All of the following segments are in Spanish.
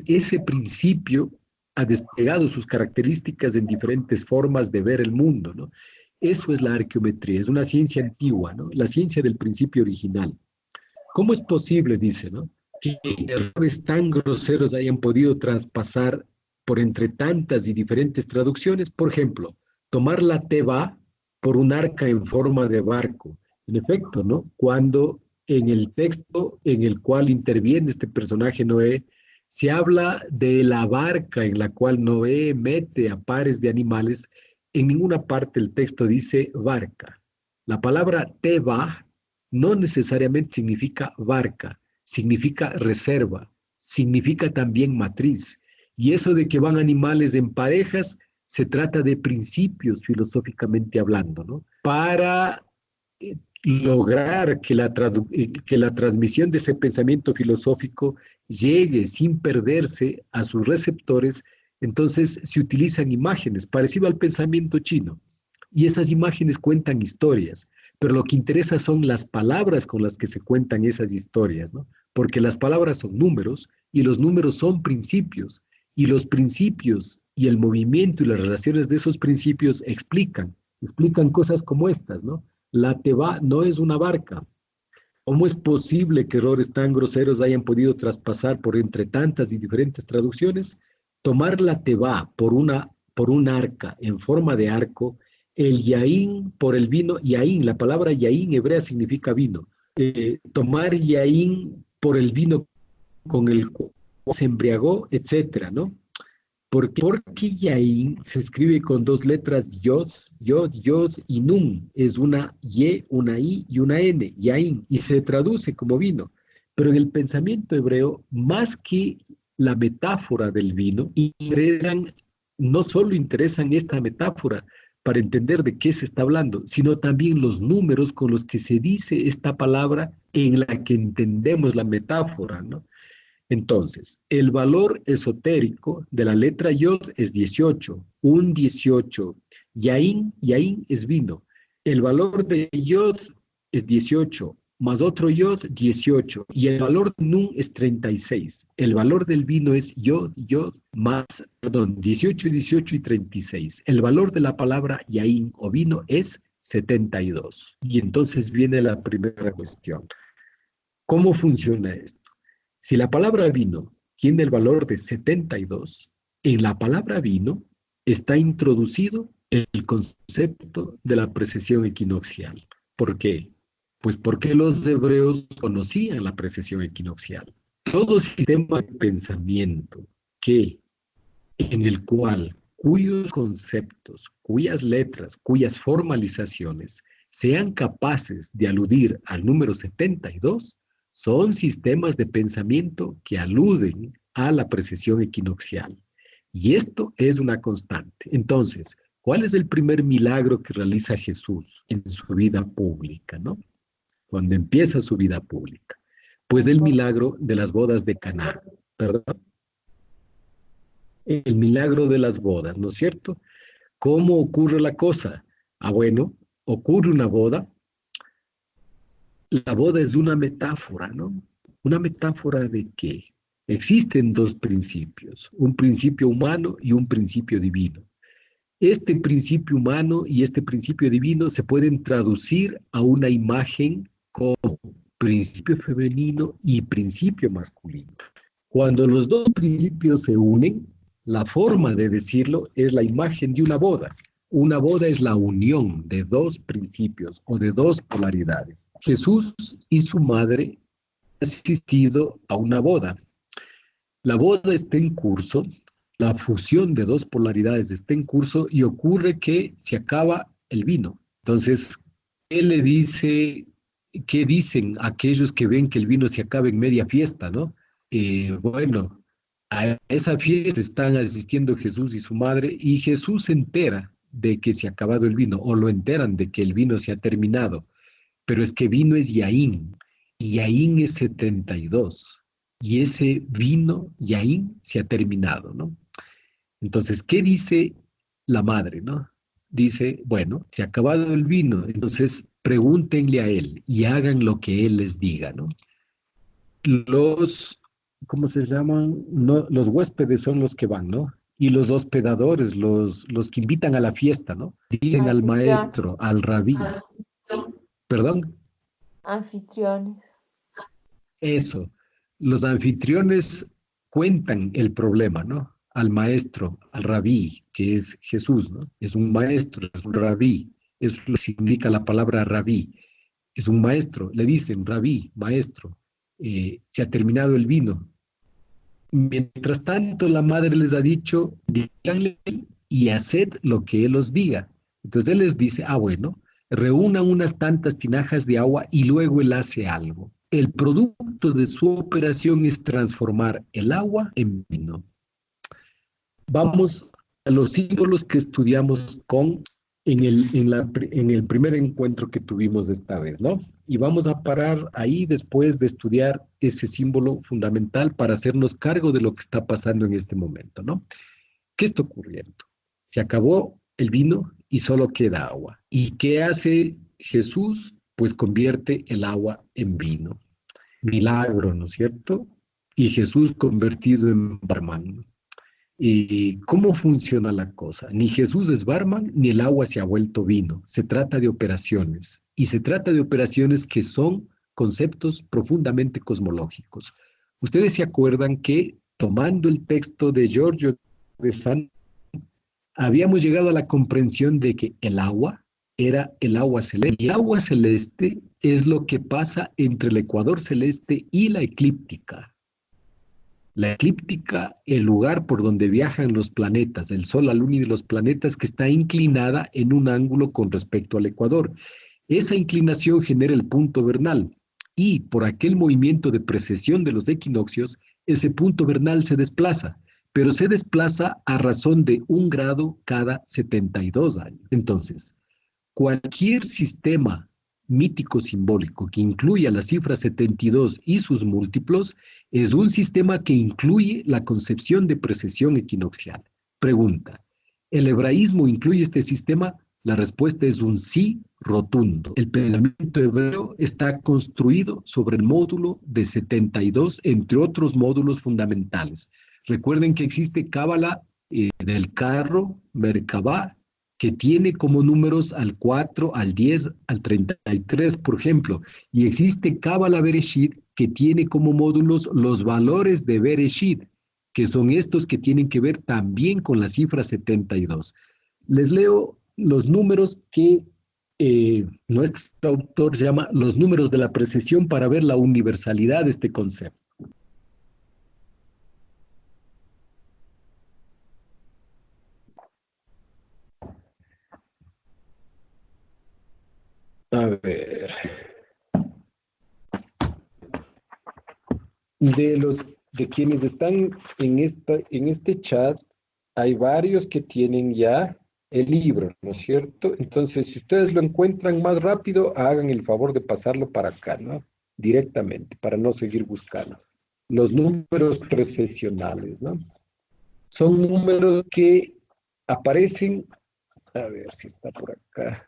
ese principio ha desplegado sus características en diferentes formas de ver el mundo, ¿no? Eso es la arqueometría, es una ciencia antigua, ¿no? La ciencia del principio original. ¿Cómo es posible, dice, ¿no? Que errores tan groseros hayan podido traspasar por entre tantas y diferentes traducciones? Por ejemplo, tomar la teba por un arca en forma de barco. En efecto, ¿no? Cuando en el texto en el cual interviene este personaje Noé, se habla de la barca en la cual Noé mete a pares de animales, en ninguna parte el texto dice barca. La palabra teba no necesariamente significa barca, significa reserva, significa también matriz. Y eso de que van animales en parejas, se trata de principios filosóficamente hablando, ¿no? Para lograr que la transmisión de ese pensamiento filosófico llegue sin perderse a sus receptores, entonces se utilizan imágenes, parecido al pensamiento chino. Y esas imágenes cuentan historias, pero lo que interesa son las palabras con las que se cuentan esas historias, ¿no? Porque las palabras son números y los números son principios, y los principios y el movimiento y las relaciones de esos principios explican cosas como estas, ¿no? La teba no es una barca. ¿Cómo es posible que errores tan groseros hayan podido traspasar por entre tantas y diferentes traducciones? Tomar la teba por un arca en forma de arco, el yaín por el vino, yaín, la palabra yaín hebrea significa vino. Tomar yaín por el vino con el cual se embriagó, etcétera, ¿no? Porque Yain se escribe con dos letras yod y nun. Es una Y, una I y una N, Yain, y se traduce como vino. Pero en el pensamiento hebreo, más que la metáfora del vino, no solo interesan esta metáfora para entender de qué se está hablando, sino también los números con los que se dice esta palabra en la que entendemos la metáfora, ¿no? Entonces, el valor esotérico de la letra Yod es 18, un 18. Yain es vino. El valor de Yod es 18, más otro Yod 18. Y el valor de Nun es 36. El valor del vino es Yod, más, perdón, 18, 18 y 36. El valor de la palabra Yain o vino es 72. Y entonces viene la primera cuestión. ¿Cómo funciona esto? Si la palabra vino tiene el valor de 72, en la palabra vino está introducido el concepto de la precesión equinoccial. ¿Por qué? Pues porque los hebreos conocían la precesión equinoccial. Todo sistema de pensamiento que en el cual cuyos conceptos, cuyas letras, cuyas formalizaciones sean capaces de aludir al número 72, son sistemas de pensamiento que aluden a la precesión equinoccial. Y esto es una constante. Entonces, ¿cuál es el primer milagro que realiza Jesús en su vida pública, no? Cuando empieza su vida pública. Pues el milagro de las bodas de Caná, ¿verdad? El milagro de las bodas, ¿no es cierto? ¿Cómo ocurre la cosa? Ah, bueno, ocurre una boda. La boda es una metáfora, ¿no? ¿Una metáfora de qué? Existen dos principios, un principio humano y un principio divino. Este principio humano y este principio divino se pueden traducir a una imagen como principio femenino y principio masculino. Cuando los dos principios se unen, la forma de decirlo es la imagen de una boda. Una boda es la unión de dos principios o de dos polaridades. Jesús y su madre han asistido a una boda. La boda está en curso, la fusión de dos polaridades está en curso y ocurre que se acaba el vino. Entonces, ¿qué le dice, qué dicen aquellos que ven que el vino se acaba en media fiesta, ¿no? Bueno, a esa fiesta están asistiendo Jesús y su madre y Jesús se entera de que se ha acabado el vino o lo enteran de que el vino se ha terminado, pero es que vino es Yaín y Yaín es 72 y ese vino Yaín se ha terminado, ¿no? Entonces, ¿qué dice la madre, no? Dice, bueno, se ha acabado el vino, entonces pregúntenle a él y hagan lo que él les diga, ¿no? Los ¿cómo se llaman? No, los huéspedes son los que van, ¿no? Y los hospedadores, los que invitan a la fiesta, ¿no? Siguen al Anfitrión, maestro, al rabí. Perdón, anfitriones. eso. Los anfitriones cuentan el problema, ¿no? Al maestro, al rabí, que es Jesús, ¿no? Es un maestro, es un rabí. Eso es lo que significa la palabra rabí. Es un maestro. Le dicen, rabí, maestro, se ha terminado el vino. Mientras tanto, la madre les ha dicho, díganle y haced lo que él os diga. Entonces él les dice, ah, bueno, reúnan unas tantas tinajas de agua y luego él hace algo. El producto de su operación es transformar el agua en vino. Vamos a los símbolos que estudiamos en el primer encuentro que tuvimos esta vez, ¿no? Y vamos a parar ahí después de estudiar ese símbolo fundamental para hacernos cargo de lo que está pasando en este momento, ¿no? ¿Qué está ocurriendo? Se acabó el vino y solo queda agua. ¿Y qué hace Jesús? Pues convierte el agua en vino. Milagro, ¿no es cierto? Y Jesús convertido en barman. ¿Y cómo funciona la cosa? Ni Jesús es barman, ni el agua se ha vuelto vino. Se trata de operaciones. Y se trata de operaciones que son conceptos profundamente cosmológicos. Ustedes se acuerdan que tomando el texto de Giorgio de San, habíamos llegado a la comprensión de que el agua era el agua celeste. Y el agua celeste es lo que pasa entre el ecuador celeste y la eclíptica. La eclíptica, el lugar por donde viajan los planetas, el Sol, la Luna y los planetas, que está inclinada en un ángulo con respecto al ecuador. Esa inclinación genera el punto vernal y por aquel movimiento de precesión de los equinoccios, ese punto vernal se desplaza, pero se desplaza a razón de 1 grado cada 72 años. Entonces, cualquier sistema mítico simbólico que incluya la cifra 72 y sus múltiplos es un sistema que incluye la concepción de precesión equinoccial. Pregunta, ¿el hebraísmo incluye este sistema? La respuesta es un sí rotundo. El pensamiento hebreo está construido sobre el módulo de 72, entre otros módulos fundamentales. Recuerden que existe Cábala del carro, Merkabah, que tiene como números al 4, al 10, al 33, por ejemplo. Y existe Cábala Bereshit, que tiene como módulos los valores de Bereshit, que son estos que tienen que ver también con la cifra 72. Les leo los números que nuestro autor llama los números de la precesión para ver la universalidad de este concepto. A ver, de quienes están en este chat, hay varios que tienen ya el libro, ¿no es cierto? Entonces, si ustedes lo encuentran más rápido, hagan el favor de pasarlo para acá, ¿no? Directamente, para no seguir buscando. Los números precesionales, ¿no? Son números que aparecen, a ver si está por acá.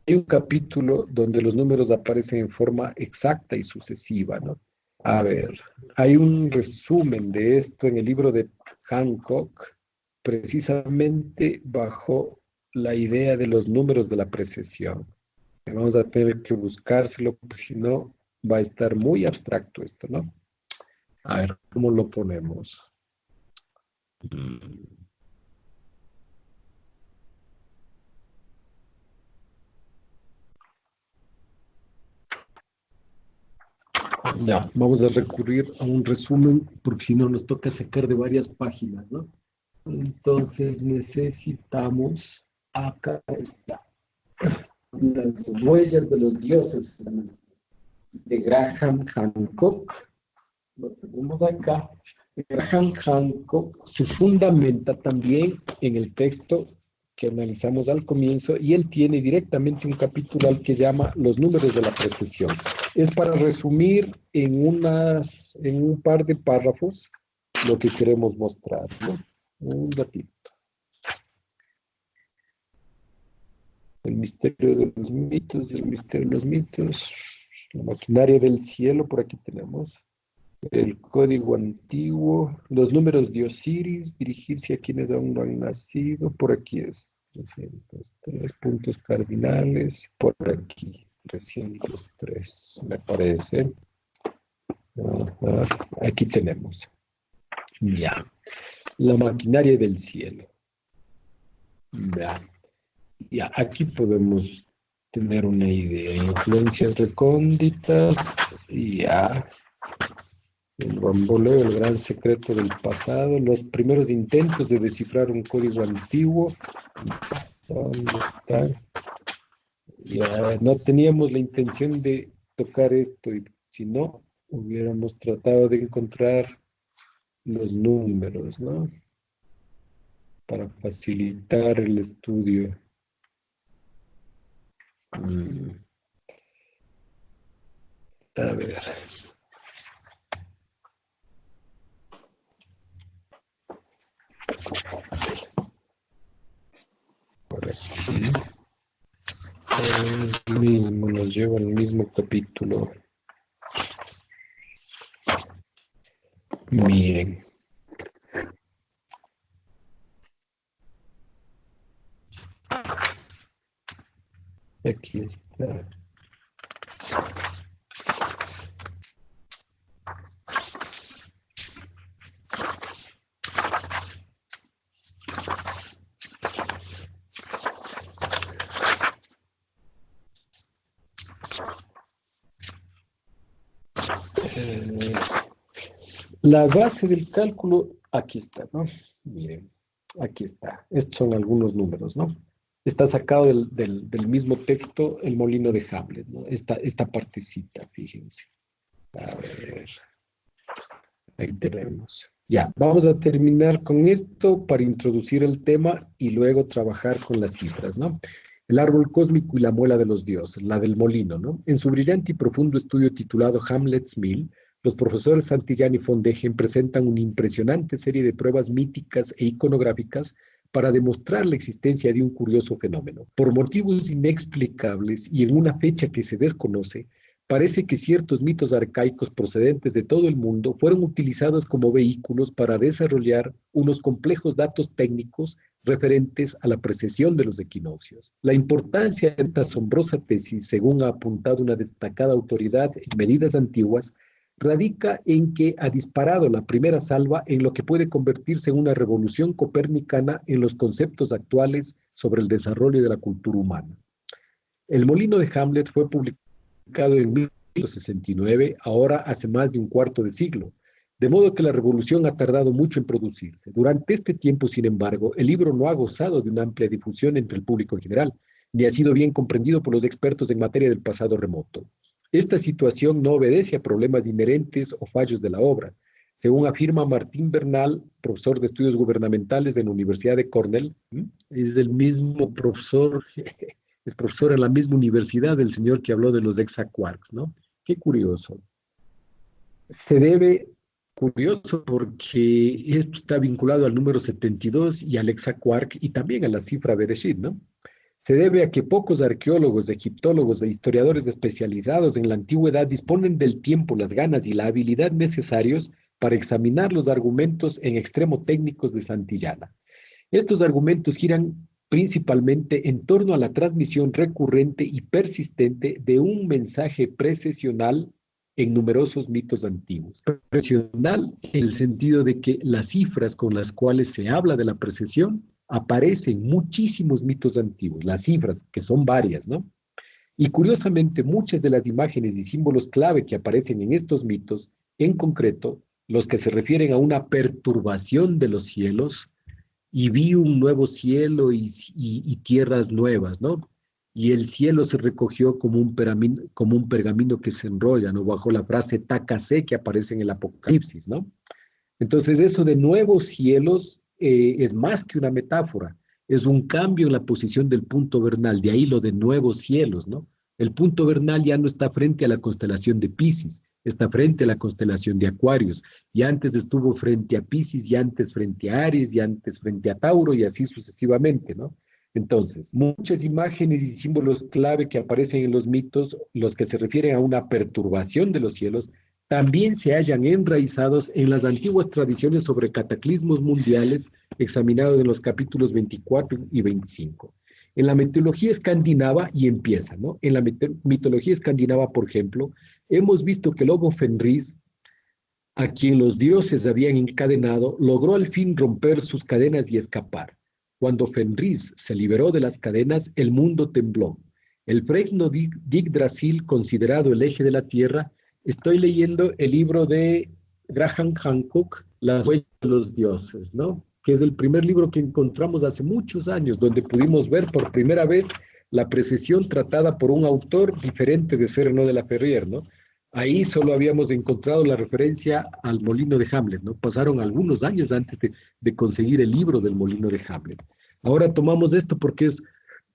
Hay un capítulo donde los números aparecen en forma exacta y sucesiva, ¿no? A ver, hay un resumen de esto en el libro de Hancock, precisamente bajo la idea de los números de la precesión. Vamos a tener que buscárselo, porque si no va a estar muy abstracto esto, ¿no? A ver, ¿cómo lo ponemos? Ya, vamos a recurrir a un resumen, porque si no nos toca sacar de varias páginas, ¿no? Entonces necesitamos, acá está, las huellas de los dioses de Graham Hancock. Lo tenemos acá. Graham Hancock se fundamenta también en el texto que analizamos al comienzo y él tiene directamente un capítulo al que llama Los números de la precesión. Es para resumir en un par de párrafos lo que queremos mostrar, ¿no? Un ratito. El misterio de los mitos, el misterio de los mitos, la maquinaria del cielo, por aquí tenemos. El código antiguo, los números de Osiris, dirigirse a quienes aún no han nacido, por aquí es 303 puntos cardinales, por aquí 303, me parece. Ajá, aquí tenemos, ya, la maquinaria del cielo. Ya, ya, aquí podemos tener una idea, influencias recónditas, ya. El bamboleo, el gran secreto del pasado, los primeros intentos de descifrar un código antiguo. ¿Dónde está? Ya no teníamos la intención de tocar esto, y si no, hubiéramos tratado de encontrar los números, ¿no? Para facilitar el estudio. A ver. Por aquí. El mismo, nos lleva al mismo capítulo. Miren. Aquí está. La base del cálculo, aquí está, ¿no? Miren, aquí está. Estos son algunos números, ¿no? Está sacado del mismo texto, El molino de Hamlet, ¿no? Esta partecita, fíjense. A ver, ahí tenemos. Ya, vamos a terminar con esto para introducir el tema y luego trabajar con las cifras, ¿no? El árbol cósmico y la muela de los dioses, la del molino, ¿no? En su brillante y profundo estudio titulado Hamlet's Mill, los profesores Santillán y von Degen presentan una impresionante serie de pruebas míticas e iconográficas para demostrar la existencia de un curioso fenómeno. Por motivos inexplicables y en una fecha que se desconoce, parece que ciertos mitos arcaicos procedentes de todo el mundo fueron utilizados como vehículos para desarrollar unos complejos datos técnicos referentes a la precesión de los equinoccios. La importancia de esta asombrosa tesis, según ha apuntado una destacada autoridad en medidas antiguas, radica en que ha disparado la primera salva en lo que puede convertirse en una revolución copernicana en los conceptos actuales sobre el desarrollo de la cultura humana. El molino de Hamlet fue publicado en 1969, ahora hace más de un cuarto de siglo, de modo que la revolución ha tardado mucho en producirse. Durante este tiempo, sin embargo, el libro no ha gozado de una amplia difusión entre el público en general, ni ha sido bien comprendido por los expertos en materia del pasado remoto. Esta situación no obedece a problemas inherentes o fallos de la obra. Según afirma Martín Bernal, profesor de estudios gubernamentales en la Universidad de Cornell, es el mismo profesor, es profesor en la misma universidad del señor que habló de los hexaquarks, ¿no? Qué curioso. Se debe, curioso, porque esto está vinculado al número 72 y al hexaquark y también a la cifra Bereshit, ¿no? Se debe a que pocos arqueólogos, egiptólogos e historiadores especializados en la antigüedad disponen del tiempo, las ganas y la habilidad necesarios para examinar los argumentos en extremo técnicos de Santillana. Estos argumentos giran principalmente en torno a la transmisión recurrente y persistente de un mensaje precesional en numerosos mitos antiguos. Precesional en el sentido de que las cifras con las cuales se habla de la precesión aparecen en muchísimos mitos antiguos, las cifras, que son varias, ¿no? Y curiosamente, muchas de las imágenes y símbolos clave que aparecen en estos mitos, en concreto, los que se refieren a una perturbación de los cielos, y vi un nuevo cielo y tierras nuevas, ¿no? Y el cielo se recogió como un pergamino que se enrolla, ¿no? Bajo la frase Takase que aparece en el Apocalipsis, ¿no? Entonces, eso de nuevos cielos es más que una metáfora, es un cambio en la posición del punto vernal, de ahí lo de nuevos cielos, ¿no? El punto vernal ya no está frente a la constelación de Piscis, está frente a la constelación de Acuarios, y antes estuvo frente a Piscis, y antes frente a Aries, y antes frente a Tauro, y así sucesivamente, ¿no? Entonces, muchas imágenes y símbolos clave que aparecen en los mitos, los que se refieren a una perturbación de los cielos, también se hallan enraizados en las antiguas tradiciones sobre cataclismos mundiales examinados en los capítulos 24 y 25. En la mitología escandinava, y empieza, ¿no? En la mitología escandinava, por ejemplo, hemos visto que Lobo Fenris, a quien los dioses habían encadenado, logró al fin romper sus cadenas y escapar. Cuando Fenris se liberó de las cadenas, el mundo tembló. El fresno Yggdrasil, considerado el eje de la Tierra, estoy leyendo el libro de Graham Hancock, Las huellas de los dioses, ¿no? Que es el primer libro que encontramos hace muchos años, donde pudimos ver por primera vez la precesión tratada por un autor diferente de Sereno de la Ferrier, ¿no? Ahí solo habíamos encontrado la referencia al molino de Hamlet, ¿no? Pasaron algunos años antes de conseguir el libro del molino de Hamlet. Ahora tomamos esto porque es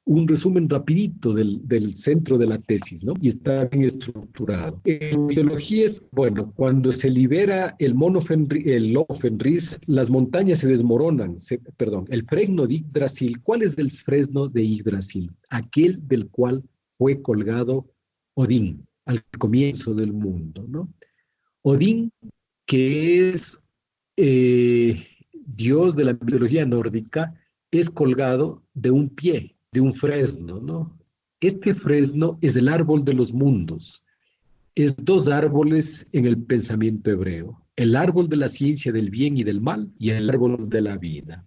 un resumen rapidito del centro de la tesis, ¿no? Y está bien estructurado. En mitología es, bueno, cuando se libera el lobo Fenris, las montañas se desmoronan, perdón, el fresno de Yggdrasil. ¿Cuál es el fresno de Yggdrasil? Aquel del cual fue colgado Odín al comienzo del mundo, ¿no? Odín, que es dios de la mitología nórdica, es colgado de un pie, de un fresno, ¿no? Este fresno es el árbol de los mundos. Es dos árboles en el pensamiento hebreo: el árbol de la ciencia del bien y del mal y el árbol de la vida.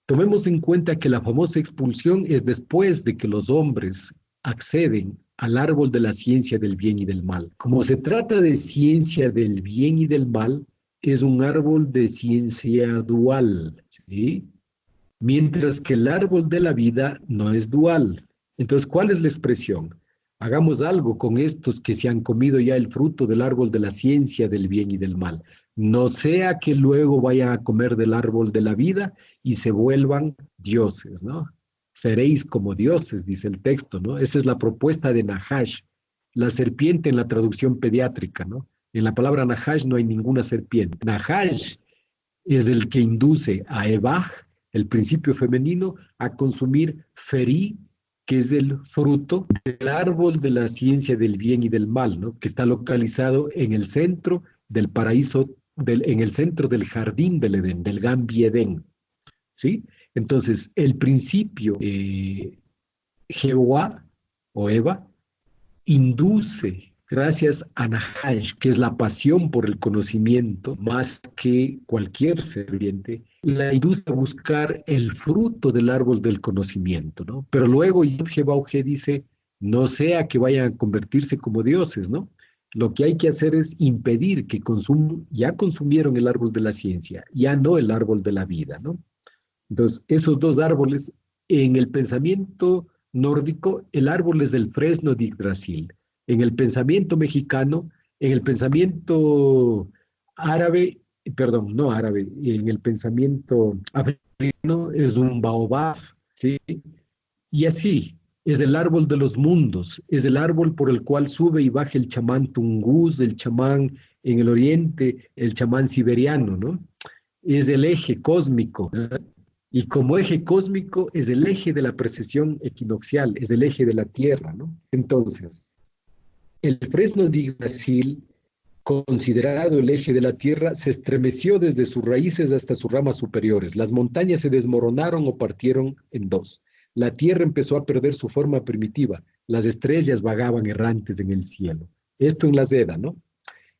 Tomemos en cuenta que la famosa expulsión es después de que los hombres acceden al árbol de la ciencia del bien y del mal. Como se trata de ciencia del bien y del mal, es un árbol de ciencia dual, ¿sí? Mientras que el árbol de la vida no es dual. Entonces, ¿cuál es la expresión? Hagamos algo con estos que se han comido ya el fruto del árbol de la ciencia del bien y del mal. No sea que luego vayan a comer del árbol de la vida y se vuelvan dioses, ¿no? Seréis como dioses, dice el texto, ¿no? Esa es la propuesta de Nahash, la serpiente en la traducción pediátrica, ¿no? En la palabra Nahash no hay ninguna serpiente. Nahash es el que induce a Evah, el principio femenino, a consumir Feri, que es el fruto del árbol de la ciencia del bien y del mal, ¿no? Que está localizado en el centro del paraíso, en el centro del jardín del Edén, del Gan Eden, ¿sí? Entonces, el principio Jehová o Eva induce, gracias a Nahash, que es la pasión por el conocimiento, más que cualquier serpiente, la induce a buscar el fruto del árbol del conocimiento, ¿no? Pero luego Yud-Heh-Vah-Uj dice, no sea que vayan a convertirse como dioses, ¿no? Lo que hay que hacer es impedir que ya consumieron el árbol de la ciencia, ya no el árbol de la vida, ¿no? Entonces, esos dos árboles, en el pensamiento nórdico, el árbol es del fresno de Yggdrasil. En el pensamiento mexicano, en el pensamiento árabe, perdón, no árabe, en el pensamiento africano es un baobab, ¿sí? Y así, es el árbol de los mundos, es el árbol por el cual sube y baja el chamán tungús, el chamán en el oriente, el chamán siberiano, ¿no? Es el eje cósmico, ¿no? Y como eje cósmico es el eje de la precesión equinoccial, es el eje de la Tierra, ¿no? Entonces, el fresno de Yggdrasil, considerado el eje de la Tierra, se estremeció desde sus raíces hasta sus ramas superiores. Las montañas se desmoronaron o partieron en dos. La Tierra empezó a perder su forma primitiva. Las estrellas vagaban errantes en el cielo. Esto en la Zeda, ¿no?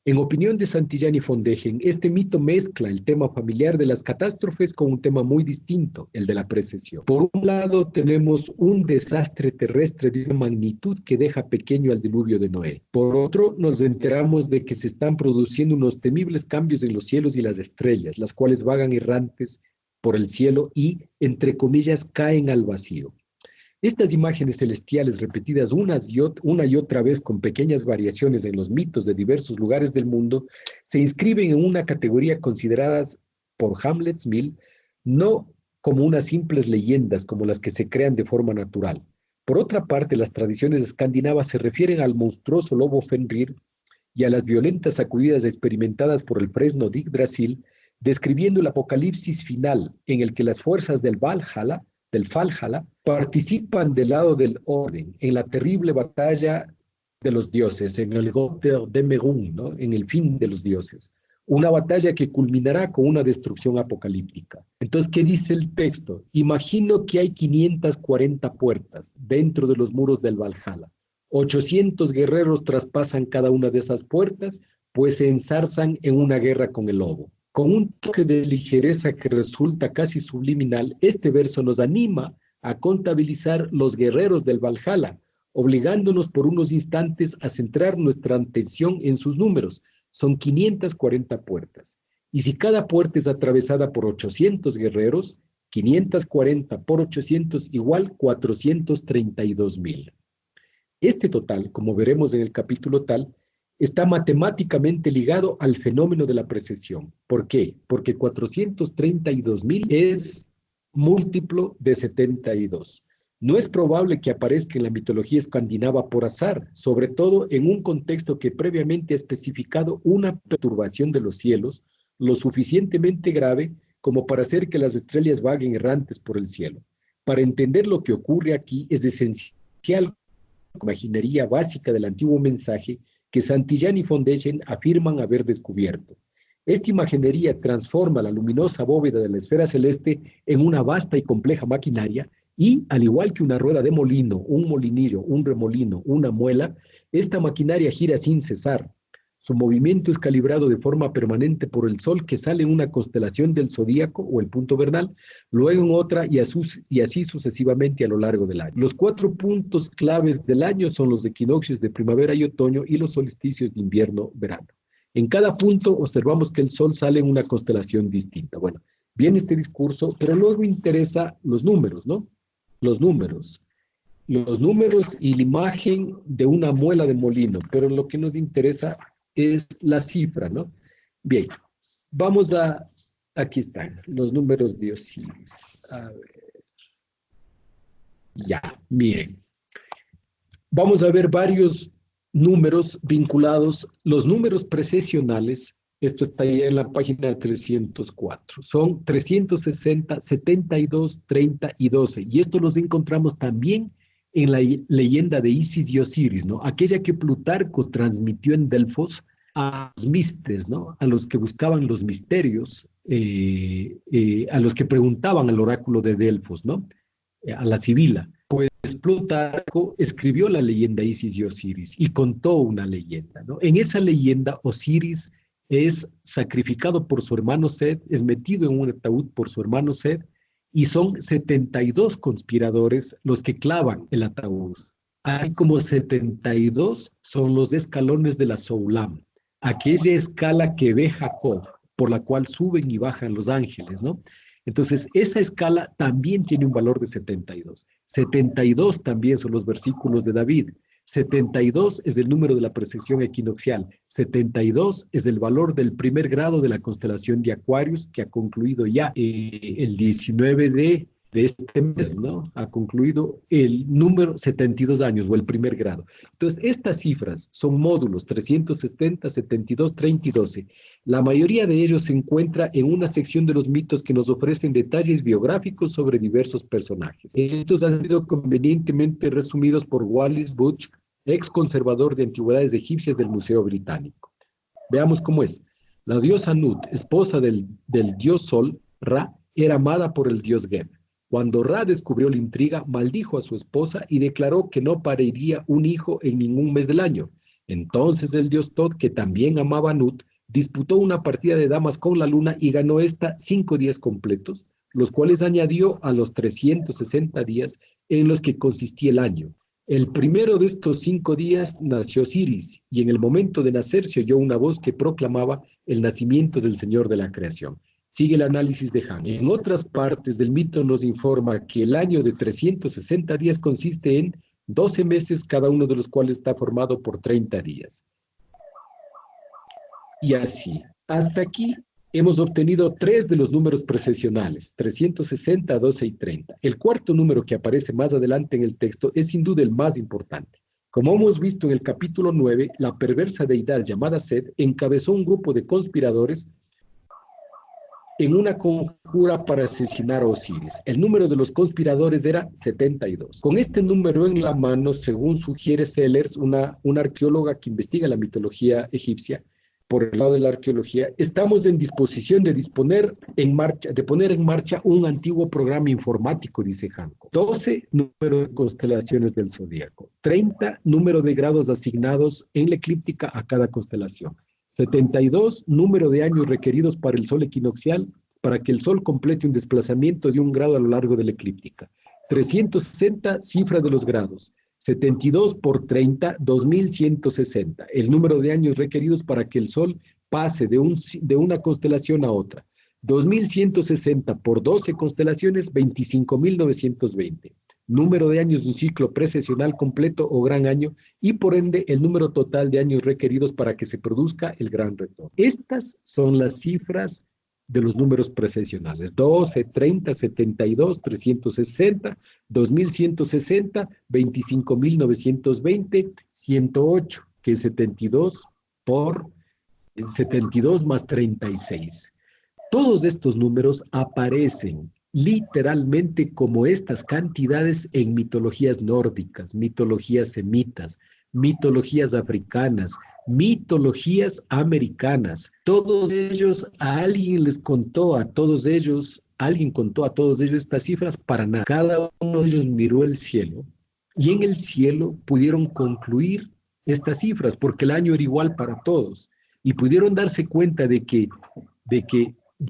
En opinión de Santillán y Fondejen, este mito mezcla el tema familiar de las catástrofes con un tema muy distinto, el de la precesión. Por un lado, tenemos un desastre terrestre de una magnitud que deja pequeño al diluvio de Noé. Por otro, nos enteramos de que se están produciendo unos temibles cambios en los cielos y las estrellas, las cuales vagan errantes por el cielo y, entre comillas, caen al vacío. Estas imágenes celestiales repetidas una y otra vez con pequeñas variaciones en los mitos de diversos lugares del mundo se inscriben en una categoría consideradas por Hamlet Mill no como unas simples leyendas como las que se crean de forma natural. Por otra parte, las tradiciones escandinavas se refieren al monstruoso lobo Fenrir y a las violentas sacudidas experimentadas por el fresno de Yggdrasil, describiendo el apocalipsis final en el que las fuerzas del Valhalla participan del lado del orden en la terrible batalla de los dioses, en el Götter de Merun, ¿no? En el fin de los dioses. Una batalla que culminará con una destrucción apocalíptica. Entonces, ¿qué dice el texto? Imagino que hay 540 puertas dentro de los muros del Valhalla. 800 guerreros traspasan cada una de esas puertas, pues se enzarzan en una guerra con el lobo. Con un toque de ligereza que resulta casi subliminal, este verso nos anima a contabilizar los guerreros del Valhalla, obligándonos por unos instantes a centrar nuestra atención en sus números. Son 540 puertas. Y si cada puerta es atravesada por 800 guerreros, 540 por 800 igual 432,000. Este total, como veremos en el capítulo tal, está matemáticamente ligado al fenómeno de la precesión. ¿Por qué? Porque 432,000 es múltiplo de 72. No es probable que aparezca en la mitología escandinava por azar, sobre todo en un contexto que previamente ha especificado una perturbación de los cielos lo suficientemente grave como para hacer que las estrellas vaguen errantes por el cielo. Para entender lo que ocurre aquí es esencial la imaginería básica del antiguo mensaje que Santillán y Foundation afirman haber descubierto. Esta imaginería transforma la luminosa bóveda de la esfera celeste en una vasta y compleja maquinaria y, al igual que una rueda de molino, un molinillo, un remolino, una muela, esta maquinaria gira sin cesar. Su movimiento es calibrado de forma permanente por el Sol, que sale en una constelación del zodíaco o el punto vernal, luego en otra y así sucesivamente a lo largo del año. Los 4 puntos claves del año son los equinoccios de primavera y otoño y los solsticios de invierno-verano. En cada punto observamos que el Sol sale en una constelación distinta. Bueno, viene este discurso, pero luego interesa los números, ¿no? Los números y la imagen de una muela de molino, pero lo que nos interesa es la cifra, ¿no? Bien, vamos aquí están, los números de Osiris. A ver. Ya, miren. Vamos a ver varios números vinculados, los números precesionales, esto está ahí en la página 304, son 360, 72, 30 y 12, y esto los encontramos también en la leyenda de Isis y Osiris, ¿no? Aquella que Plutarco transmitió en Delfos a los mistes, ¿no? A los que buscaban los misterios, a los que preguntaban al oráculo de Delfos, ¿no? A la Sibila. Pues Plutarco escribió la leyenda Isis y Osiris y contó una leyenda, ¿no? En esa leyenda Osiris es sacrificado por su hermano Set, es metido en un ataúd por su hermano Set, y son 72 conspiradores los que clavan el ataúd. Hay como 72 son los escalones de la Soulam, aquella escala que ve Jacob, por la cual suben y bajan los ángeles, ¿no? Entonces, esa escala también tiene un valor de 72. 72 también son los versículos de David. 72 es el número de la precesión equinoccial. 72 es el valor del primer grado de la constelación de Aquarius, que ha concluido ya el 19 de este mes, ¿no? Ha concluido el número 72 años o el primer grado. Entonces, estas cifras son módulos 370, 72, 30 y 12. La mayoría de ellos se encuentra en una sección de los mitos que nos ofrecen detalles biográficos sobre diversos personajes. Estos han sido convenientemente resumidos por Wallis Budge, ex conservador de antigüedades egipcias del Museo Británico. Veamos cómo es. La diosa Nut, esposa del dios Sol, Ra, era amada por el dios Geb. Cuando Ra descubrió la intriga, maldijo a su esposa y declaró que no pariría un hijo en ningún mes del año. Entonces el dios Tod, que también amaba a Nut, disputó una partida de damas con la luna y ganó esta 5 días completos, los cuales añadió a los 360 días en los que consistía el año. El primero de estos 5 días nació Osiris, y en el momento de nacer se oyó una voz que proclamaba el nacimiento del Señor de la creación. Sigue el análisis de Han. En otras partes del mito nos informa que el año de 360 días consiste en 12 meses, cada uno de los cuales está formado por 30 días. Y así, hasta aquí hemos obtenido 3 de los números precesionales, 360, 12 y 30. El cuarto número que aparece más adelante en el texto es sin duda el más importante. Como hemos visto en el capítulo 9, la perversa deidad llamada Set encabezó un grupo de conspiradores en una conjura para asesinar a Osiris. El número de los conspiradores era 72. Con este número en la mano, según sugiere Sellers, una arqueóloga que investiga la mitología egipcia, por el lado de la arqueología, estamos en disposición de poner en marcha un antiguo programa informático, dice Hancock. 12, número de constelaciones del zodíaco. 30, número de grados asignados en la eclíptica a cada constelación. 72, número de años requeridos para el sol equinoccial, para que el sol complete un desplazamiento de 1 grado a lo largo de la eclíptica. 360, cifra de los grados. 72 por 30, 2160. El número de años requeridos para que el sol pase de una constelación a otra. 2160 por 12 constelaciones, 25.920. Número de años de un ciclo precesional completo o gran año, y por ende el número total de años requeridos para que se produzca el gran retorno. Estas son las cifras de los números precesionales: 12, 30, 72, 360, 2160, 25.920, 108, que es 72 por 72 más 36. Todos estos números aparecen literalmente como estas cantidades en mitologías nórdicas, mitologías semitas, mitologías africanas, mitologías americanas. Todos ellos, alguien contó a todos ellos estas cifras para nada. Cada uno de ellos miró el cielo y en el cielo pudieron concluir estas cifras, porque el año era igual para todos, y pudieron darse cuenta de que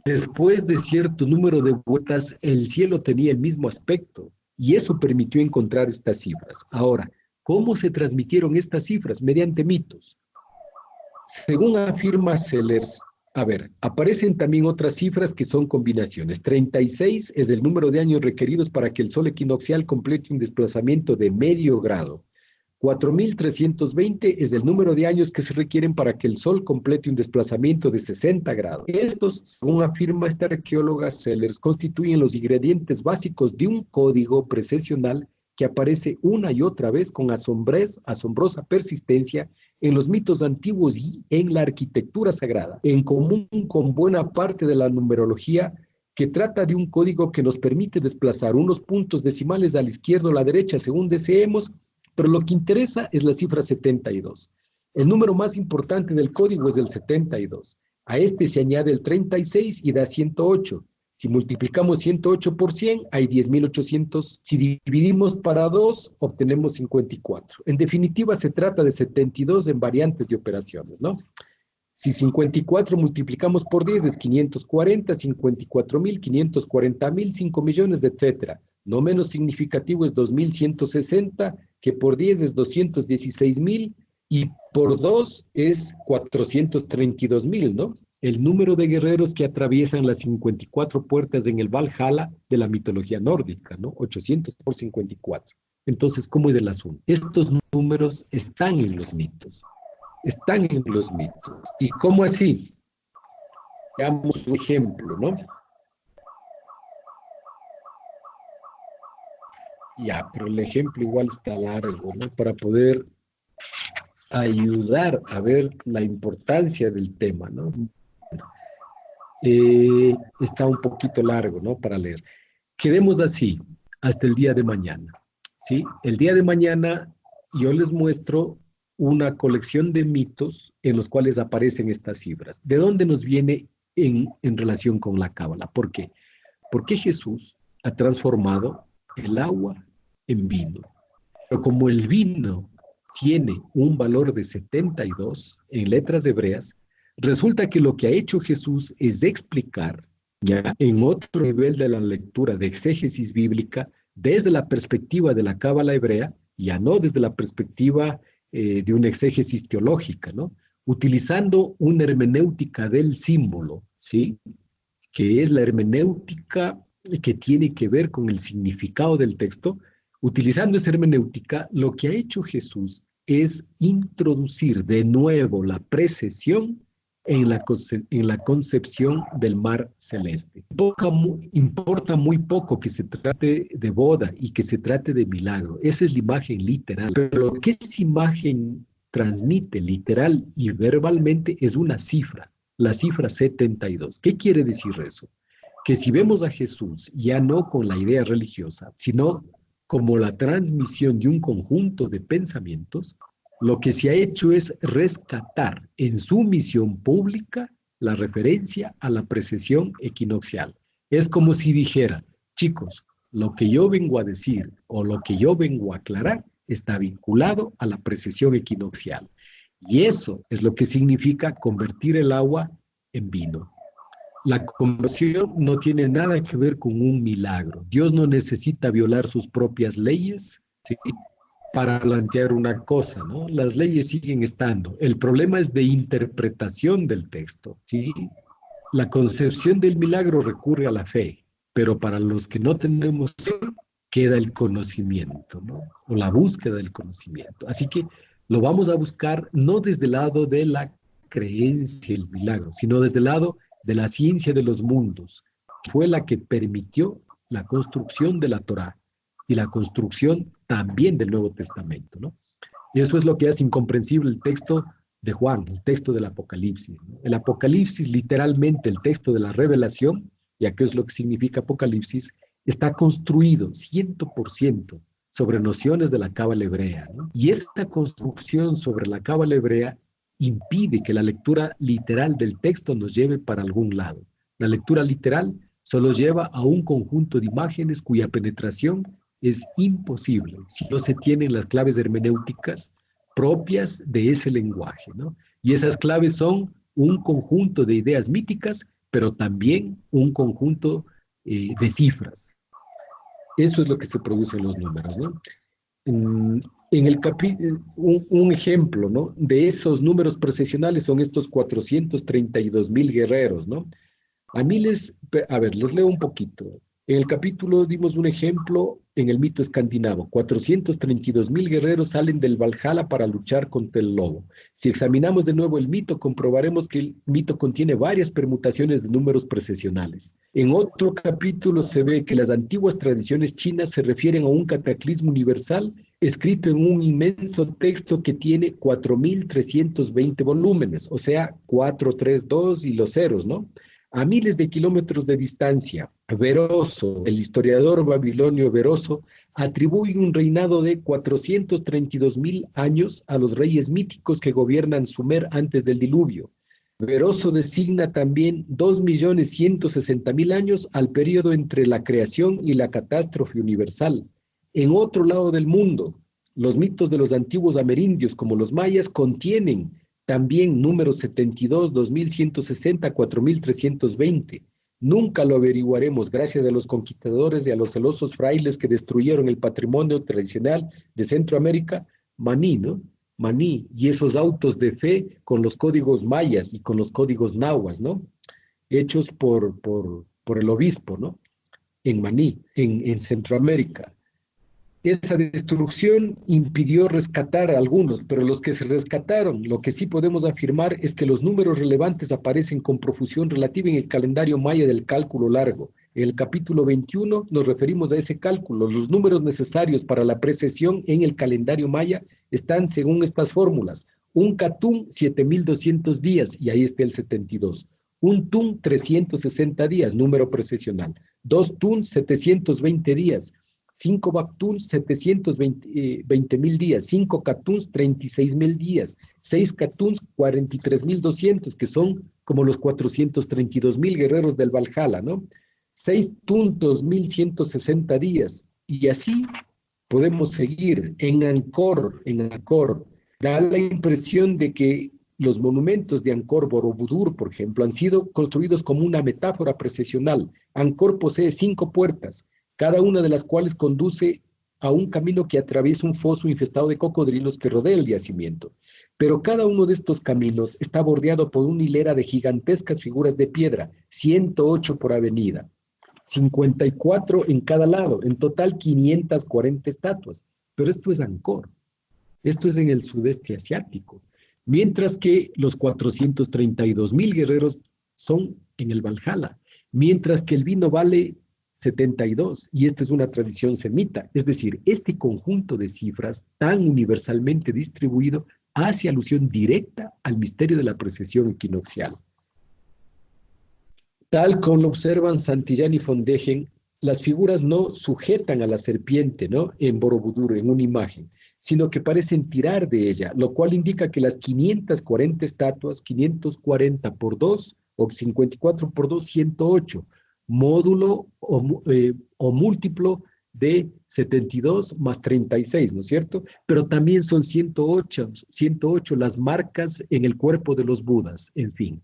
después de cierto número de vueltas, el cielo tenía el mismo aspecto, y eso permitió encontrar estas cifras. Ahora, ¿cómo se transmitieron estas cifras? Mediante mitos. Según afirma Sellers, aparecen también otras cifras que son combinaciones. 36 es el número de años requeridos para que el sol equinoccial complete un desplazamiento de medio grado. 4.320 es el número de años que se requieren para que el Sol complete un desplazamiento de 60 grados. Estos, según afirma esta arqueóloga Sellers, constituyen los ingredientes básicos de un código precesional que aparece una y otra vez con asombrosa persistencia en los mitos antiguos y en la arquitectura sagrada, en común con buena parte de la numerología, que trata de un código que nos permite desplazar unos puntos decimales a la izquierda o a la derecha según deseemos, pero lo que interesa es la cifra 72. El número más importante del código es el 72. A este se añade el 36 y da 108. Si multiplicamos 108 por 100, hay 10.800. Si dividimos para 2, obtenemos 54. En definitiva, se trata de 72 en variantes de operaciones, ¿no? Si 54 multiplicamos por 10 es 540, 54.000, 540.000, 5 millones, etc. No menos significativo es 2.160, que por 10 es 216.000, y por 2 es 432.000, ¿no? El número de guerreros que atraviesan las 54 puertas en el Valhalla de la mitología nórdica, ¿no? 800 por 54. Entonces, ¿cómo es el asunto? Estos números están en los mitos. Están en los mitos. ¿Y cómo así? Veamos un ejemplo, ¿no? Ya, pero el ejemplo igual está largo, ¿no? Para poder ayudar a ver la importancia del tema, ¿no? Está un poquito largo, ¿no? Para leer. Quedemos así hasta el día de mañana, ¿sí? El día de mañana yo les muestro una colección de mitos en los cuales aparecen estas cifras. ¿De dónde nos viene en relación con la Cábala? ¿Por qué? Porque Jesús ha transformado el agua en vino. Pero como el vino tiene un valor de 72 en letras hebreas, resulta que lo que ha hecho Jesús es explicar, ya en otro nivel de la lectura de exégesis bíblica, desde la perspectiva de la Cábala hebrea, ya no desde la perspectiva de una exégesis teológica, ¿no? Utilizando una hermenéutica del símbolo, ¿sí? Que es la hermenéutica que tiene que ver con el significado del texto. Utilizando esa hermenéutica, lo que ha hecho Jesús es introducir de nuevo la precesión en la concepción del mar celeste. Importa muy poco que se trate de boda y que se trate de milagro. Esa es la imagen literal. Pero lo que esa imagen transmite literal y verbalmente es una cifra. la cifra 72. ¿Qué quiere decir eso? Que si vemos a Jesús ya no con la idea religiosa, sino como la transmisión de un conjunto de pensamientos, lo que se ha hecho es rescatar en su misión pública la referencia a la precesión equinoccial. Es como si dijera, chicos, lo que yo vengo a decir o lo que yo vengo a aclarar está vinculado a la precesión equinoccial. Y eso es lo que significa convertir el agua en vino. La conversión no tiene nada que ver con un milagro. Dios no necesita violar sus propias leyes, ¿sí?, para plantear una cosa, ¿no? Las leyes siguen estando. El problema es de interpretación del texto, ¿sí? La concepción del milagro recurre a la fe, pero para los que no tenemos fe, queda el conocimiento, ¿no? O la búsqueda del conocimiento. Así que lo vamos a buscar no desde el lado de la creencia, el milagro, sino desde el lado de la ciencia de los mundos. Fue la que permitió la construcción de la Torá y la construcción también del Nuevo Testamento, ¿no? Y eso es lo que hace incomprensible el texto de Juan, el texto del Apocalipsis, ¿no? El Apocalipsis, literalmente el texto de la revelación, ya que es lo que significa Apocalipsis, está construido 100% sobre nociones de la cábala hebrea, ¿no? Y esta construcción sobre la cábala hebrea impide que la lectura literal del texto nos lleve para algún lado. La lectura literal solo lleva a un conjunto de imágenes cuya penetración es imposible si no se tienen las claves hermenéuticas propias de ese lenguaje, ¿no? Y esas claves son un conjunto de ideas míticas, pero también un conjunto de cifras. Eso es lo que se produce en los números, ¿no? En el un ejemplo, ¿no?, de esos números precesionales son estos 432.000 guerreros, ¿no? A ver, les leo un poquito. En el capítulo dimos un ejemplo en el mito escandinavo. 432.000 guerreros salen del Valhalla para luchar contra el lobo. Si examinamos de nuevo el mito, comprobaremos que el mito contiene varias permutaciones de números precesionales. En otro capítulo se ve que las antiguas tradiciones chinas se refieren a un cataclismo universal escrito en un inmenso texto que tiene 4.320 volúmenes, o sea, 432 y los ceros, ¿no? A miles de kilómetros de distancia, Beroso, el historiador babilonio Beroso, atribuye un reinado de 432.000 años a los reyes míticos que gobiernan Sumer antes del diluvio. Beroso designa también 2.160.000 años al periodo entre la creación y la catástrofe universal. En otro lado del mundo, los mitos de los antiguos amerindios, como los mayas, contienen también números 72, 2160, 4320. Nunca lo averiguaremos gracias a los conquistadores y a los celosos frailes que destruyeron el patrimonio tradicional de Centroamérica, Maní, ¿no? Maní, y esos autos de fe con los códigos mayas y con los códigos nahuas, ¿no? Hechos por el obispo, ¿no? En Maní, en Centroamérica. Esa destrucción impidió rescatar a algunos, pero los que se rescataron, lo que sí podemos afirmar es que los números relevantes aparecen con profusión relativa en el calendario maya del cálculo largo. En el capítulo 21 nos referimos a ese cálculo. Los números necesarios para la precesión en el calendario maya están según estas fórmulas. Un catún, 7.200 días, y ahí está el 72. Un tun, 360 días, número precesional. Dos tun, 720 días. 5 Bactuns, 720.000 días, 5 Catuns, 36.000 días, 6 Catuns, 43.200, que son como los 432.000 guerreros del Valhalla, ¿no? 6 Tun, 2.160 días, y así podemos seguir. En Angkor, da la impresión de que los monumentos de Angkor, Borobudur, por ejemplo, han sido construidos como una metáfora precesional. Angkor posee 5 puertas, cada una de las cuales conduce a un camino que atraviesa un foso infestado de cocodrilos que rodea el yacimiento. Pero cada uno de estos caminos está bordeado por una hilera de gigantescas figuras de piedra, 108 por avenida, 54 en cada lado, en total 540 estatuas. Pero esto es Angkor, esto es en el sudeste asiático, mientras que los 432.000 guerreros son en el Valhalla, mientras que el vino vale 72, y esta es una tradición semita, es decir, este conjunto de cifras tan universalmente distribuido hace alusión directa al misterio de la precesión equinoccial. Tal como lo observan Santillán y Fondejen, las figuras no sujetan a la serpiente, ¿no? En Borobudur, en una imagen, sino que parecen tirar de ella, lo cual indica que las 540 estatuas, 540 por 2 o 54 por 2, 108, módulo o múltiplo de 72 más 36, ¿no es cierto? Pero también son 108 las marcas en el cuerpo de los Budas, en fin.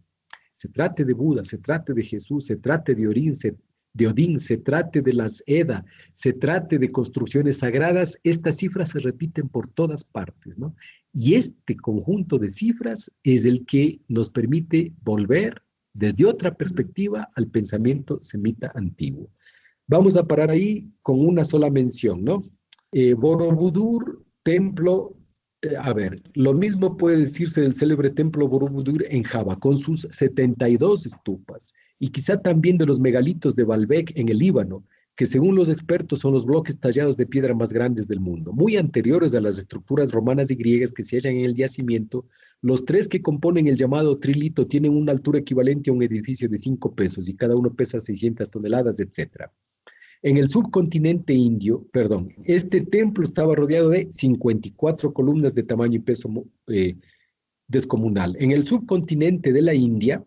Se trate de Buda, se trate de Jesús, se trate de Odín, se trate de las Eda, se trate de construcciones sagradas, estas cifras se repiten por todas partes, ¿no? Y este conjunto de cifras es el que nos permite volver desde otra perspectiva al pensamiento semita antiguo. Vamos a parar ahí con una sola mención, ¿no? Borobudur, templo, a ver, lo mismo puede decirse del célebre templo Borobudur en Java, con sus 72 estupas, y quizá también de los megalitos de Baalbek en el Líbano, que según los expertos son los bloques tallados de piedra más grandes del mundo, muy anteriores a las estructuras romanas y griegas que se hallan en el yacimiento. Los tres que componen el llamado trilito tienen una altura equivalente a un edificio de 5 pisos y cada uno pesa 600 toneladas, etc. En el subcontinente indio, perdón, este templo estaba rodeado de 54 columnas de tamaño y peso descomunal. En el subcontinente de la India,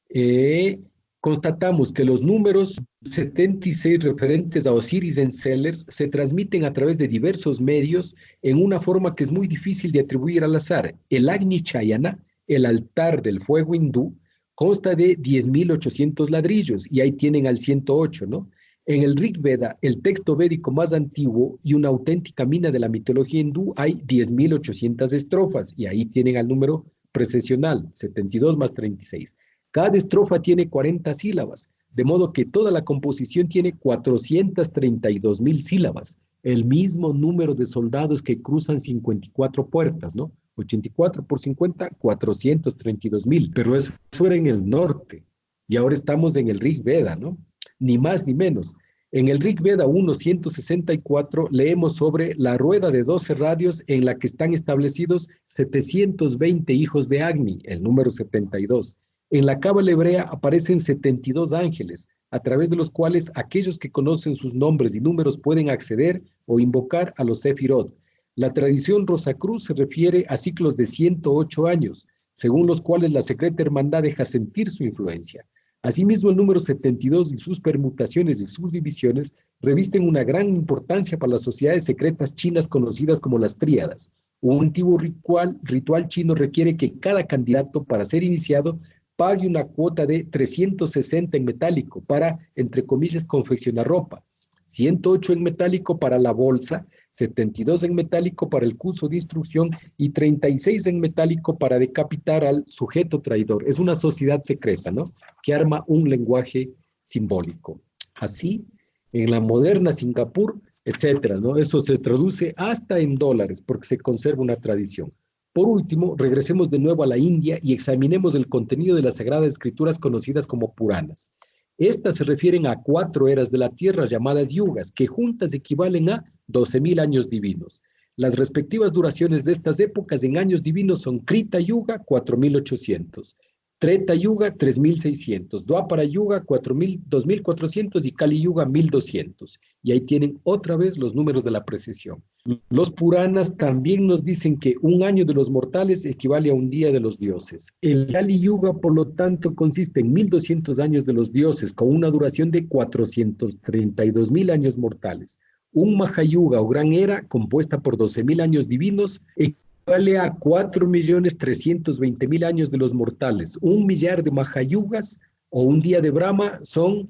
eh, constatamos que los números 76 referentes a Osiris en Sellers se transmiten a través de diversos medios en una forma que es muy difícil de atribuir al azar. El Agni Chayana, el altar del fuego hindú, consta de 10.800 ladrillos, y ahí tienen al 108, ¿no? En el Rig Veda, el texto védico más antiguo y una auténtica mina de la mitología hindú, hay 10.800 estrofas, y ahí tienen al número precesional, 72 más 36. Cada estrofa tiene 40 sílabas, de modo que toda la composición tiene 432.000 sílabas, el mismo número de soldados que cruzan 54 puertas, ¿no? 84 por 50, 432.000, pero eso era en el norte, y ahora estamos en el Rig Veda, ¿no? Ni más ni menos. En el Rig Veda 1.164 leemos sobre la rueda de 12 radios en la que están establecidos 720 hijos de Agni, el número 72. En la Cábala hebrea aparecen 72 ángeles, a través de los cuales aquellos que conocen sus nombres y números pueden acceder o invocar a los Sefirot. La tradición Rosacruz se refiere a ciclos de 108 años, según los cuales la secreta hermandad deja sentir su influencia. Asimismo, el número 72 y sus permutaciones y subdivisiones revisten una gran importancia para las sociedades secretas chinas conocidas como las tríadas. Un antiguo ritual chino requiere que cada candidato, para ser iniciado, pague una cuota de 360 en metálico para, entre comillas, confeccionar ropa, 108 en metálico para la bolsa, 72 en metálico para el curso de instrucción y 36 en metálico para decapitar al sujeto traidor. Es una sociedad secreta, ¿no? Que arma un lenguaje simbólico. Así, en la moderna Singapur, etcétera, ¿no? Eso se traduce hasta en dólares porque se conserva una tradición. Por último, regresemos de nuevo a la India y examinemos el contenido de las Sagradas Escrituras conocidas como Puranas. Estas se refieren a 4 eras de la Tierra llamadas yugas, que juntas equivalen a 12.000 años divinos. Las respectivas duraciones de estas épocas en años divinos son Krita Yuga, 4.800, Treta Yuga, 3.600, Dwapara Yuga, 2.400 y Kali Yuga, 1.200. Y ahí tienen otra vez los números de la precesión. Los Puranas también nos dicen que un año de los mortales equivale a un día de los dioses. El Kali Yuga, por lo tanto, consiste en 1.200 años de los dioses, con una duración de 432.000 años mortales. Un Mahayuga o gran era, compuesta por 12.000 años divinos, equivale a 4.320.000 años de los mortales. Un millar de Mahayugas o un día de Brahma son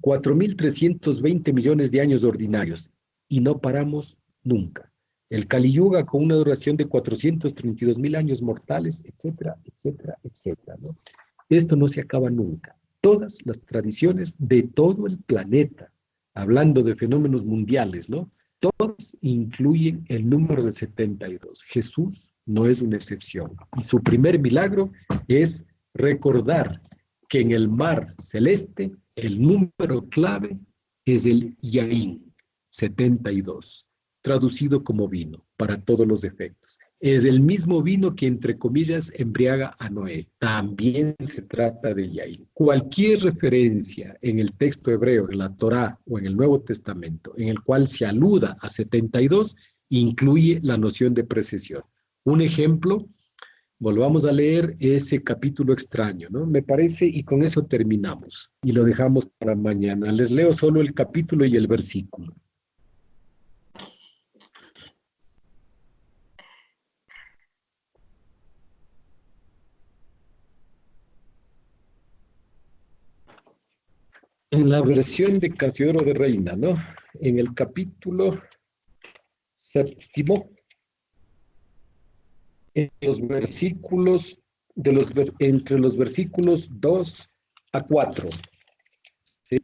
4.320 millones de años ordinarios. Y no paramos nunca. El Kali Yuga con una duración de 432.000 años mortales, etcétera, etcétera, etcétera, ¿no? Esto no se acaba nunca. Todas las tradiciones de todo el planeta, hablando de fenómenos mundiales, ¿no? Todas incluyen el número de 72. Jesús no es una excepción. Y su primer milagro es recordar que en el mar celeste el número clave es el Yaín, 72, traducido como vino, para todos los efectos. Es el mismo vino que, entre comillas, embriaga a Noé. También se trata de Yair. Cualquier referencia en el texto hebreo, en la Torá o en el Nuevo Testamento, en el cual se aluda a 72, incluye la noción de precesión. Un ejemplo, volvamos a leer ese capítulo extraño, ¿no? Me parece, y con eso terminamos, y lo dejamos para mañana. Les leo solo el capítulo y el versículo. En la versión de Casiodoro de Reina, ¿no? En el capítulo séptimo, en los versículos, entre los versículos 2 a 4, ¿sí?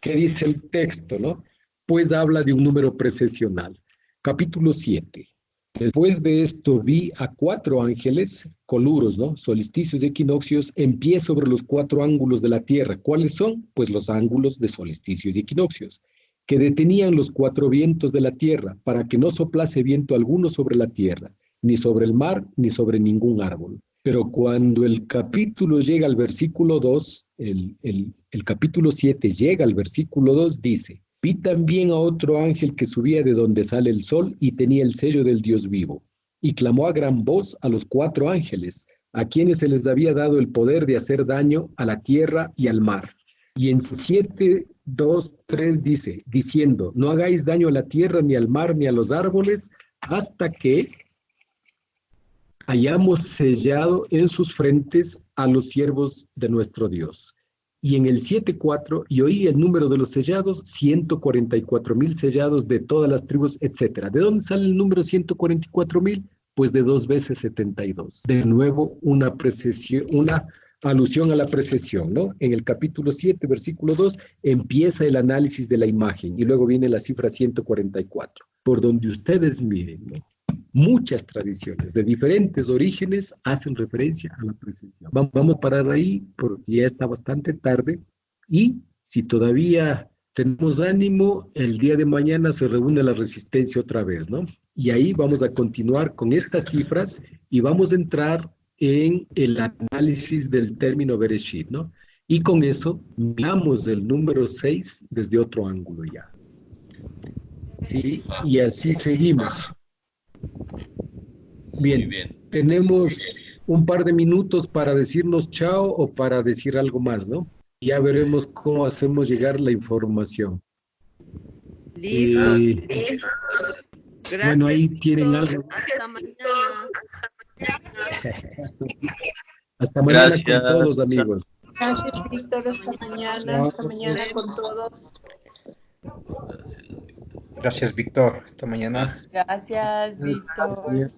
¿Qué dice el texto, no? Pues habla de un número precesional. Capítulo 7. Después de esto vi a 4 ángeles, coluros, ¿no? Solsticios y equinoccios, en pie sobre los 4 ángulos de la tierra. ¿Cuáles son? Pues los ángulos de solsticios y equinoccios, que detenían los 4 vientos de la tierra, para que no soplase viento alguno sobre la tierra, ni sobre el mar, ni sobre ningún árbol. Pero cuando el capítulo llega al versículo 2, el capítulo 7 llega al versículo 2, dice: vi también a otro ángel que subía de donde sale el sol y tenía el sello del Dios vivo, y clamó a gran voz a los 4 ángeles, a quienes se les había dado el poder de hacer daño a la tierra y al mar. Y en 7, 2, 3 dice, diciendo: no hagáis daño a la tierra, ni al mar, ni a los árboles, hasta que hayamos sellado en sus frentes a los siervos de nuestro Dios. Y en el 7:4, y oí el número de los sellados, 144,000 sellados de todas las tribus, etc. ¿De dónde sale el número 144,000? Pues de 2 veces 72. De nuevo, una alusión a la precesión, ¿no? En el capítulo 7, versículo 2, empieza el análisis de la imagen, y luego viene la cifra 144. Por donde ustedes miren, ¿no? Muchas tradiciones de diferentes orígenes hacen referencia a la precesión. Vamos a parar ahí porque ya está bastante tarde, y si todavía tenemos ánimo, el día de mañana se reúne la resistencia otra vez, ¿no? Y ahí vamos a continuar con estas cifras y vamos a entrar en el análisis del término Bereshit, ¿no? Y con eso miramos el número 6 desde otro ángulo ya. ¿Sí? Y así seguimos. Bien, tenemos un par de minutos para decirnos chao o para decir algo más, ¿no? Ya veremos cómo hacemos llegar la información. Listos. Gracias, bueno, ahí tienen algo. Hasta mañana. Hasta mañana Gracias. con todos, amigos. Gracias, Víctor. Hasta mañana. Hasta mañana con todos. Gracias, Víctor. Hasta mañana. Gracias, Víctor.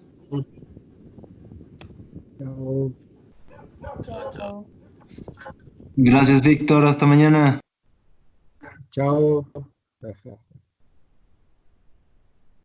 Chao. Chao. Gracias, Víctor. Hasta mañana. Chao.